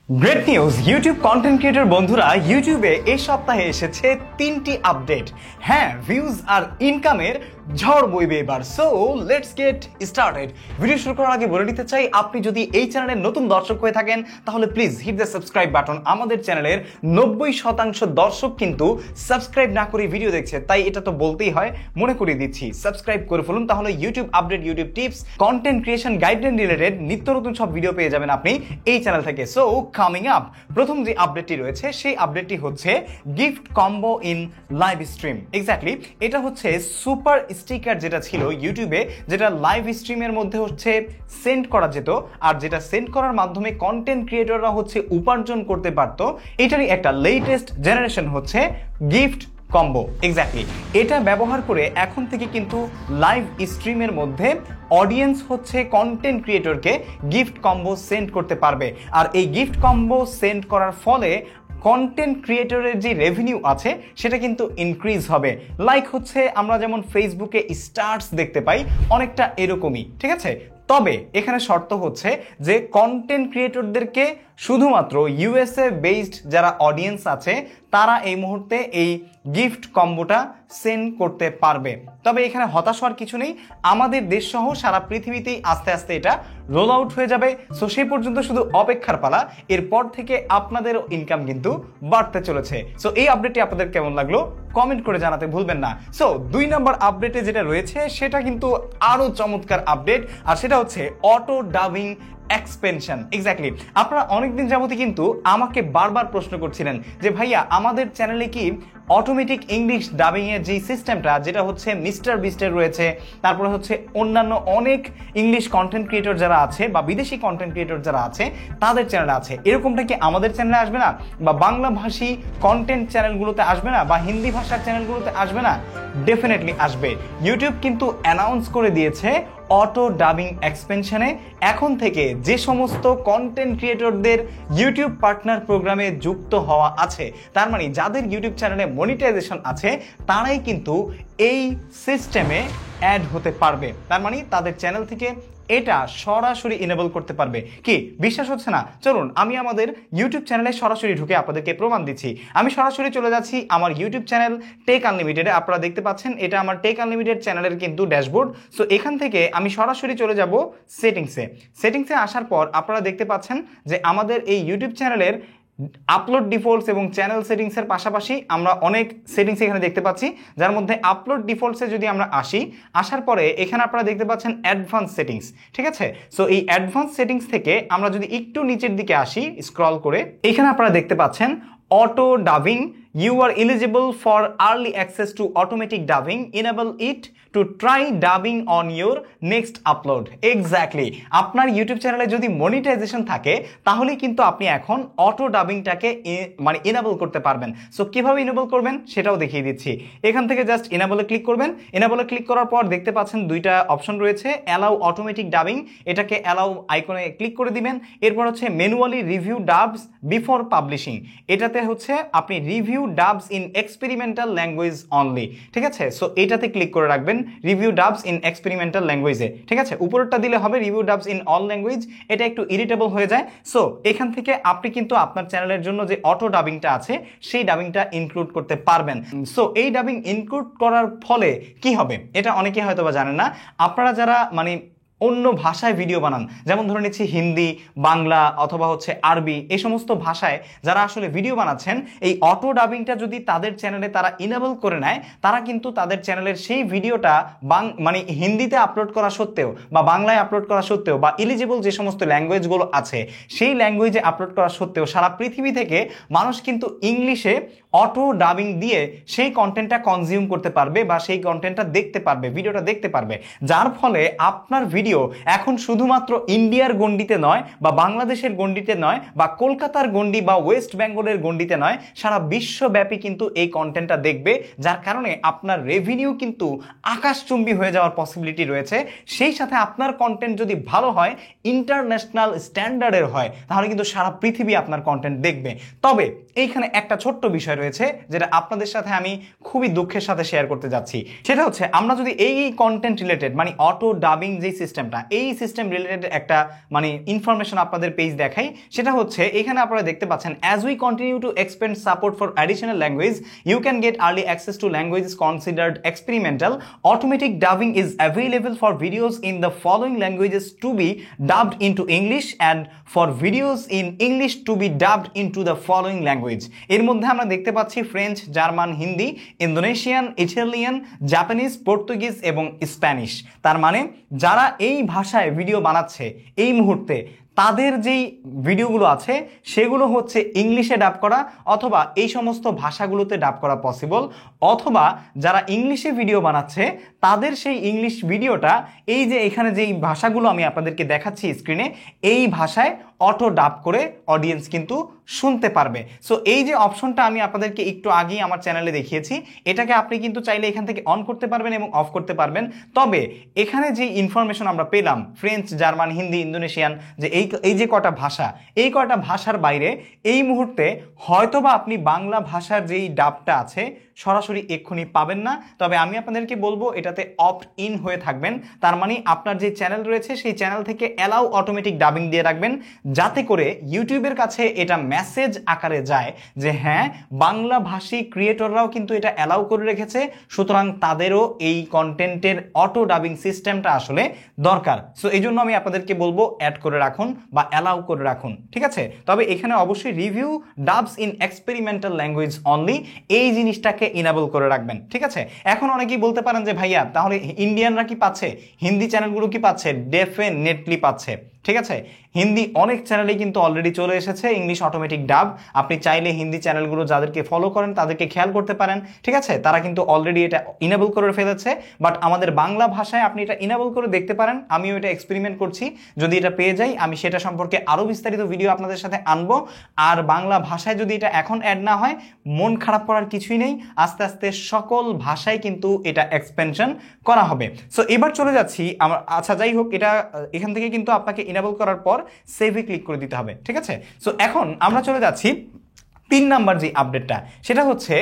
Great news YouTube content creator বন্ধুরা, ইউটিউবে এই সপ্তাহে এসেছে 3টি আপডেট। হ্যাঁ, ভিউজ আর ইনকামের ঝড় বইবে এবার। So let's get started. Video শুরু করার আগে বলে দিতে চাই, আপনি যদি এই চ্যানেলের নতুন দর্শক হয়ে থাকেন তাহলে please hit the subscribe button. আমাদের চ্যানেলের 90% দর্শক কিন্তু সাবস্ক্রাইব না করে ভিডিও দেখছে, তাই এটা তো বলতেই হয়, মনে করিয়ে দিচ্ছি সাবস্ক্রাইব করে ফেলুন। তাহলে YouTube update, YouTube tips, content creation guideline related নিত্য নতুন সব ভিডিও পেয়ে যাবেন আপনি এই চ্যানেল থেকে। সো কামিং আপ, প্রথম যে আপডেটটি রয়েছে সেই আপডেটটি হচ্ছে gift combo in live stream. Exactly এটা হচ্ছে সুপার স্টিকার যেটা ছিল ইউটিউবে, যেটা লাইভ স্ট্রিমের মধ্যে হচ্ছে সেন্ড করা যেত, আর যেটা সেন্ড করার মাধ্যমে কন্টেন্ট ক্রিয়েটররা হচ্ছে উপার্জন করতে পারতো। এটারই একটা লেটেস্ট জেনারেশন হচ্ছে গিফট কম্বো। এক্স্যাক্টলি এটা ব্যবহার করে এখন থেকে কিন্তু লাইভ স্ট্রিমের মধ্যে অডিয়েন্স হচ্ছে কন্টেন্ট ক্রিয়েটরকে গিফট কম্বো সেন্ড করতে পারবে। আর এই গিফট কম্বো সেন্ড করার ফলে কন্টেন্ট ক্রিয়েটরের যে রেভিনিউ আছে সেটা কিন্তু ইনক্রিজ হবে। লাইক হচ্ছে আমরা যেমন ফেসবুকে স্টার্স দেখতে পাই, অনেকটা এরকমই, ঠিক আছে। তবে এখানে শর্ত হচ্ছে যে কন্টেন্ট ক্রিয়েটরদেরকে শুধুমাত্র ইউএসএ বেসড যারা অডিয়েন্স আছে তারা এই মুহূর্তে এই গিফট কম্বোটা সেন্ড করতে পারবে। তবে এখানে হতাশ হওয়ার কিছু নেই, আমাদের দেশ সহ সারা পৃথিবীতেই আস্তে আস্তে এটা রোল আউট হয়ে যাবে। সো সেই পর্যন্ত শুধু অপেক্ষার পালা, এরপর থেকে আপনাদেরও ইনকাম কিন্তু বাড়তে চলেছে। সো এই আপডেটটি আপনাদের কেমন লাগলো কমেন্ট করে জানাতে ভুলবেন না। সো 2 নম্বর আপডেটে যেটা রয়েছে সেটা কিন্তু আরো চমৎকার আপডেট, আর সেটা হচ্ছে অটো ডাবিং এক্সপেনশন। এক্স্যাক্টলি আপনারা অনেকদিন যাবতই কিন্তু আমাকে বারবার প্রশ্ন করছিলেন যে ভাইয়া আমাদের চ্যানেলে কি অটোমেটিক ইংলিশ ডাবিং এর যে সিস্টেমটা, যেটা হচ্ছে মিস্টার বিস্টের রয়েছে, তারপরে হচ্ছে অন্যান্য অনেক ইংলিশ কন্টেন্ট ক্রিয়েটর যারা আছে বা বিদেশি কন্টেন্ট ক্রিয়েটর যারা আছে তাদের চ্যানেলে আছে, এরকমটা কি আমাদের চ্যানেলে আসবে না? বা বাংলা ভাষী কন্টেন্ট চ্যানেলগুলোতে আসবে না? বা হিন্দি ভাষার চ্যানেলগুলোতে আসবে না? ডেফিনেটলি আসবে। ইউটিউব কিন্তু অ্যানাউন্স করে দিয়েছে অটো ডাবিং এক্সপেনশনে এখন থেকে যে সমস্ত কন্টেন্ট ক্রিয়েটরদের ইউটিউব পার্টনার প্রোগ্রামে যুক্ত হওয়া আছে, তার মানে যাদের ইউটিউব চ্যানেলে মনিটাইজেশন আছে তারাই কিন্তু এই সিস্টেমে অ্যাড হতে পারবে। তার মানে তাদের চ্যানেল থেকে এটা সরাসরি ইনেবল করতে পারবে। কি বিশ্বাস হচ্ছে না? চলুন আমি আমাদের ইউটিউব চ্যানেলে সরাসরি ঢুকে আপনাদেরকে প্রমাণ দিচ্ছি। আমি সরাসরি চলে যাচ্ছি আমার ইউটিউব চ্যানেল টেক আনলিমিটেডে। আপনারা দেখতে পাচ্ছেন এটা আমার টেক আনলিমিটেড চ্যানেলের কিন্তু ড্যাশবোর্ড। সো এখান থেকে আমি সরাসরি চলে যাব সেটিংসে আসার পর আপনারা দেখতে পাচ্ছেন যে আমাদের এই ইউটিউব চ্যানেলের আপলোড ডিফল্টস এবং চ্যানেল সেটিংসের পাশাপাশি আমরা অনেক সেটিংস এখানে দেখতে পাচ্ছি, যার মধ্যে আপলোড ডিফল্টসে যদি আমরা আসার পরে এখানে আপনারা দেখতে পাচ্ছেন অ্যাডভান্স সেটিংস, ঠিক আছে। সো এই অ্যাডভান্স সেটিংস থেকে আমরা যদি একটু নিচের দিকে আসি স্ক্রল করে, এখানে আপনারা দেখতে পাচ্ছেন auto dubbing, you are eligible for early access to automatic dubbing. Enable it to try dubbing on your next upload. Exactly আপনার ইউটিউব চ্যানেলে যদি মনিটাইজেশন থাকে তাহলে কিন্তু আপনি এখন অটো ডাবিংটাকে মানে ইনেবল করতে পারবেন। সো কিভাবে ইনেবল করবেন সেটাও দেখিয়ে দিচ্ছি। এখান থেকে জাস্ট ইনেবলে ক্লিক করবেন। ইনেবলে ক্লিক করার পর দেখতে পাচ্ছেন দুইটা অপশন রয়েছে, অ্যালাউ অটোমেটিক ডাবিং, এটাকে অ্যালাউ আইকনে ক্লিক করে দিবেন। এরপর হচ্ছে manually review dubs before publishing, এটাতে হচ্ছে আপনি review dubs in experimental language only, ঠিক আছে। সো এটাতে ক্লিক করে রাখবেন, রিভিউ ডাবস ইন এক্সপেরিমেন্টাল ল্যাঙ্গুয়েজে, ঠিক আছে। উপরেরটা দিলে হবে review dubs in all language, এটা একটু ইরিটেবল হয়ে যায়। সো এখান থেকে আপনি কিন্তু আপনার চ্যানেলের জন্য যে অটো ডাবিংটা আছে সেই ডাবিংটা ইনক্লুড করতে পারবেন। সো এই ডাবিং ইনক্লুড করার ফলে কি হবে এটা অনেকে হয়তো বা জানেন না। আপনারা যারা মানে অন্য ভাষায় ভিডিও বানান, যেমন ধরে নিচ্ছি হিন্দি, বাংলা অথবা হচ্ছে আরবি, এই সমস্ত ভাষায় যারা আসলে ভিডিও বানাচ্ছেন, এই অটো ডাবিংটা যদি তাদের চ্যানেলে তারা ইনেবল করে নেয়, তারা কিন্তু তাদের চ্যানেলের সেই ভিডিওটা মানে হিন্দিতে আপলোড করা সত্ত্বেও বা বাংলায় আপলোড করা সত্ত্বেও বা এলিজিবল যে সমস্ত ল্যাঙ্গুয়েজগুলো আছে সেই ল্যাঙ্গুয়েজে আপলোড করা সত্ত্বেও সারা পৃথিবী থেকে মানুষ কিন্তু ইংলিশে অটো ডাবিং দিয়ে সেই কন্টেন্টটা কনজিউম করতে পারবে বা সেই কন্টেন্টটা দেখতে পারবে, ভিডিওটা দেখতে পারবে, যার ফলে আপনার ভিডিও এখন শুধুমাত্র ইন্ডিয়ার গণ্ডিতে নয় বা বাংলাদেশের গণ্ডিতে নয় বা কলকাতার গণ্ডি বা ওয়েস্ট বেঙ্গলের গণ্ডিতে নয়, সারা বিশ্বব্যাপী কিন্তু এই কন্টেন্টটা দেখবে, যার কারণে আপনার রেভিনিউ কিন্তু আকাশচুম্বী হয়ে যাওয়ার পসিবিলিটি রয়েছে। সেই সাথে আপনার কন্টেন্ট যদি ভালো হয়, ইন্টারন্যাশনাল স্ট্যান্ডার্ডের হয়, তাহলে কিন্তু সারা পৃথিবী আপনার কন্টেন্ট দেখবে। তবে এইখানে একটা ছোট্ট বিষয় রয়েছে, যেটা আপনাদের সাথে আমি খুবই দুঃখের সাথে শেয়ার করতে যাচ্ছি। সেটা হচ্ছে আমরা যদি এই কন্টেন্ট রিলেটেড মানে অটো ডাবিং যে সিস্টেমটা, এই সিস্টেম রিলেটেড একটা মানে ইনফরমেশন আপনাদের পেজ দেখাই। সেটা হচ্ছে এখানে আপনারা দেখতে পাচ্ছেন, as we continue to expand support for additional language you can get early access to languages considered experimental. Automatic dubbing is available for videos in the following languages to be dubbed into English and for videos in English to be dubbed into the following language. এর মধ্যে আমরা দেখতে পাচ্ছি French, German, Hindi, Indonesian, Italian, Japanese, Portuguese এবং Spanish. তার মানে যারা এই ভাষায় ভিডিও বানাচ্ছে এই মুহূর্তে, তাদের যেই ভিডিওগুলো আছে সেগুলো হচ্ছে ইংলিশে ডাব করা অথবা এই সমস্ত ভাষাগুলোতে ডাব করা পসিবল, অথবা যারা ইংলিশে ভিডিও বানাচ্ছে তাদের সেই ইংলিশ ভিডিওটা এই যে এখানে যেই ভাষাগুলো আমি আপনাদেরকে দেখাচ্ছি স্ক্রিনে, এই ভাষায় অটো ডাব করে অডিয়েন্স কিন্তু শুনতে পারবে। সো এই যে অপশনটা আমি আপনাদেরকে একটু আগেই আমার চ্যানেলে দেখিয়েছি, এটাকে আপনি কিন্তু চাইলে এখান থেকে অন করতে পারবেন এবং অফ করতে পারবেন। তবে এখানে যে ইনফরমেশন আমরা পেলাম ফ্রেঞ্চ, জার্মান, হিন্দি, ইন্দোনেশিয়ান, যে এই যে কটা ভাষা, এই কটা ভাষার বাইরে এই মুহূর্তে হয়তোবা আপনি বাংলা ভাষার যেই ডাবটা আছে সরাসরি এক্ষুনি পাবেন না। তবে আমি আপনাদেরকে বলবো এটাতে অপ্ট ইন হয়ে থাকবেন। তার মানে আপনার যে চ্যানেল রয়েছে সেই চ্যানেল থেকে অ্যালাউ অটোমেটিক ডাবিং দিয়ে রাখবেন, যাতে করে ইউটিউবের কাছে এটা মেসেজ আকারে যায় যে হ্যাঁ, বাংলা ভাষী ক্রিয়েটররাও কিন্তু এটা অ্যালাউ করে রেখেছে, সুতরাং তাদেরও এই কন্টেন্টের অটো ডাবিং সিস্টেমটা আসলে দরকার। সো এই জন্য আমি আপনাদেরকে বলবো অ্যাড করে রাখুন বা অ্যালাউ করে রাখুন, ঠিক আছে? তবে এখানে অবশ্যই review dubs in experimental language only, এই জিনিসটাকে ইনেবল করে রাখবেন, ঠিক আছে? এখন অনেকেই বলতে পারেন যে ভাইয়া তাহলে ইন্ডিয়ানরা কি পাচ্ছে, হিন্দি চ্যানেলগুলো কি পাচ্ছে? ডেফিনেটলি পাচ্ছে, ঠিক আছে? হিন্দি অনেক চ্যানেলে কিন্তু অলরেডি চলে এসেছে ইংলিশ অটোমেটিক ডাব। আপনি চাইলে হিন্দি চ্যানেলগুলো যাদেরকে ফলো করেন তাদেরকে খেয়াল করতে পারেন, ঠিক আছে? তারা কিন্তু অলরেডি এটা ইনেবল করে ফেলেছে। বাট আমাদের বাংলা ভাষায় আপনি এটা ইনেবল করে দেখতে পারেন। আমিও এটা এক্সপেরিমেন্ট করছি, যদি এটা পেয়ে যাই আমি সেটা সম্পর্কে আরও বিস্তারিত ভিডিও আপনাদের সাথে আনবো। আর বাংলা ভাষায় যদি এটা এখন অ্যাড না হয়, মন খারাপ করার কিছুই নেই, আস্তে আস্তে সকল ভাষায় কিন্তু এটা এক্সপেনশন করা হবে। সো এবার চলে যাচ্ছি আমার, আচ্ছা যাই হোক, এটা এখান থেকে কিন্তু আপনাকে ইনেবল করার পর সেভে ক্লিক করে দিতে হবে, ঠিক আছে? সো এখন আমরা চলে যাচ্ছি 3 নাম্বার যে আপডেটটা, সেটা হচ্ছে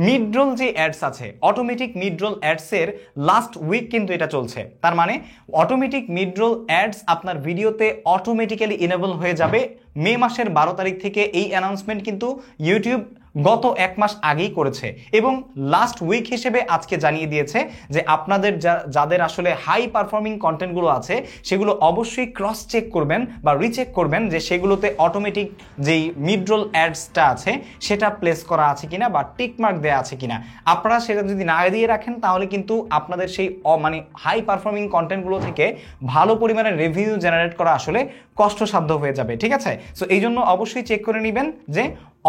মিডরোল যে অ্যাডস আছে, অটোমেটিক মিডরোল অ্যাডসের লাস্ট উইক কিন্তু এটা চলছে। তার মানে অটোমেটিক মিডরোল অ্যাডস আপনার ভিডিওতে অটোমেটিক্যালি ইনেবল হয়ে যাবে মে মাসের 12 তারিখ থেকে। এই অ্যানাউন্সমেন্ট কিন্তু ইউটিউব গত 1 মাস আগেই করেছে এবং লাস্ট উইক হিসেবে আজকে জানিয়ে দিয়েছে যে আপনাদের যাদের আসলে হাই পারফর্মিং কন্টেন্টগুলো আছে সেগুলো অবশ্যই ক্রস চেক করবেন বা রিচেক করবেন যে সেগুলোতে অটোমেটিক যেই মিডরোল অ্যাডসটা আছে সেটা প্লেস করা আছে কিনা বা টিক মার্ক দেওয়া আছে কিনা। আপনারা সেটা যদি না দিয়ে রাখেন তাহলে কিন্তু আপনাদের সেই মানে হাই পারফর্মিং কন্টেন্টগুলো থেকে ভালো পরিমাণে রেভিনিউ জেনারেট করা আসলে কষ্টসাধ্য হয়ে যাবে, ঠিক আছে? সো এই জন্য অবশ্যই চেক করে নেবেন যে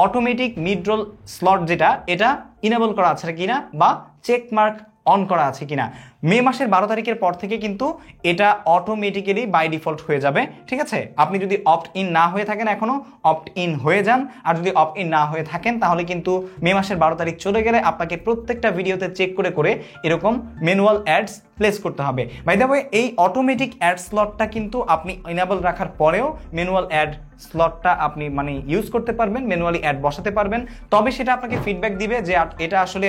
অটোমেটিক মিডরোল স্লট যেটা, এটা ইনেবল করা আছে কিনা বা চেক মার্ক অন করা আছে কিনা। মে মাসের 12 তারিখের পর থেকে কিন্তু এটা অটোমেটিক্যালি বাই ডিফল্ট হয়ে যাবে, ঠিক আছে? আপনি যদি অপ্ট ইন না হয়ে থাকেন এখনো, অপ্ট ইন হয়ে যান। আর যদি অপ্ট ইন না হয়ে থাকেন তাহলে কিন্তু মে মাসের 12 তারিখ চলে গেলে আপনাকে প্রত্যেকটা ভিডিওতে চেক করে করে এরকম ম্যানুয়াল অ্যাডস প্লেস করতে হবে। বাই দ্য ওয়ে, এই অটোমেটিক অ্যাড স্লটটা কিন্তু আপনি ইনেবল রাখার পরেও ম্যানুয়াল অ্যাড স্লটটা আপনি মানে ইউজ করতে পারবেন, ম্যানুয়ালি অ্যাড বসাতে পারবেন। তবে সেটা আপনাকে ফিডব্যাক দিবে যে এটা আসলে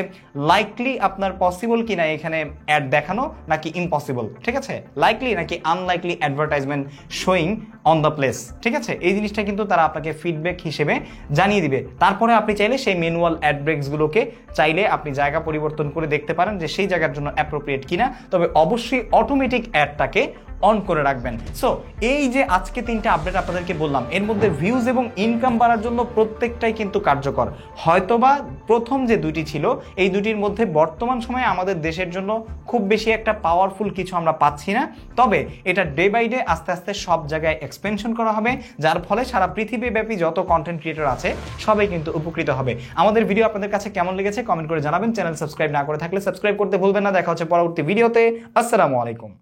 লাইকলি আপনার পসিবল কিনা এখানে অ্যাড দেখানো নাকি ইম্পসিবল, ঠিক আছে? লাইকলি নাকি unlikely advertisement showing on the place, ঠিক আছে? এই জিনিসটা কিন্তু তারা আপনাকে ফিডব্যাক হিসেবে জানিয়ে দিবে। তারপরে আপনি চাইলে সেই ম্যানুয়াল অ্যাড ব্রেকসগুলোকে চাইলে আপনি জায়গা পরিবর্তন করে দেখতে পারেন যে সেই জায়গার জন্য অ্যাপ্রোপ্রিয়েট কিনা। তবে অবশ্যই অটোমেটিক অ্যাডটাকে অন করে রাখবেন। সো এই যে আজকে 3টা আপডেট আপনাদেরকে বললাম, এর মধ্যে ভিউজ এবং ইনকাম বাড়ার জন্য প্রত্যেকটাই কিন্তু কার্যকর। হয়তোবা প্রথম যে 2টি ছিল এই 2টির মধ্যে বর্তমান সময়ে আমাদের দেশের জন্য খুব বেশি একটা পাওয়ারফুল কিছু আমরা পাচ্ছি না। তবে এটা ডে বাই ডে আস্তে আস্তে সব জায়গায় এক্সপেনশন করা হবে, যার ফলে সারা পৃথিবীব্যাপী যত কন্টেন্ট ক্রিয়েটর আছে সবাই কিন্তু উপকৃত হবে। আমাদের ভিডিও আপনাদের কাছে কেমন লেগেছে কমেন্ট করে জানাবেন। চ্যানেল সাবস্ক্রাইব না করে থাকলে সাবস্ক্রাইব করতে ভুলবেন না। দেখা হচ্ছে পরবর্তী ভিডিওতে। আসসালামু আলাইকুম।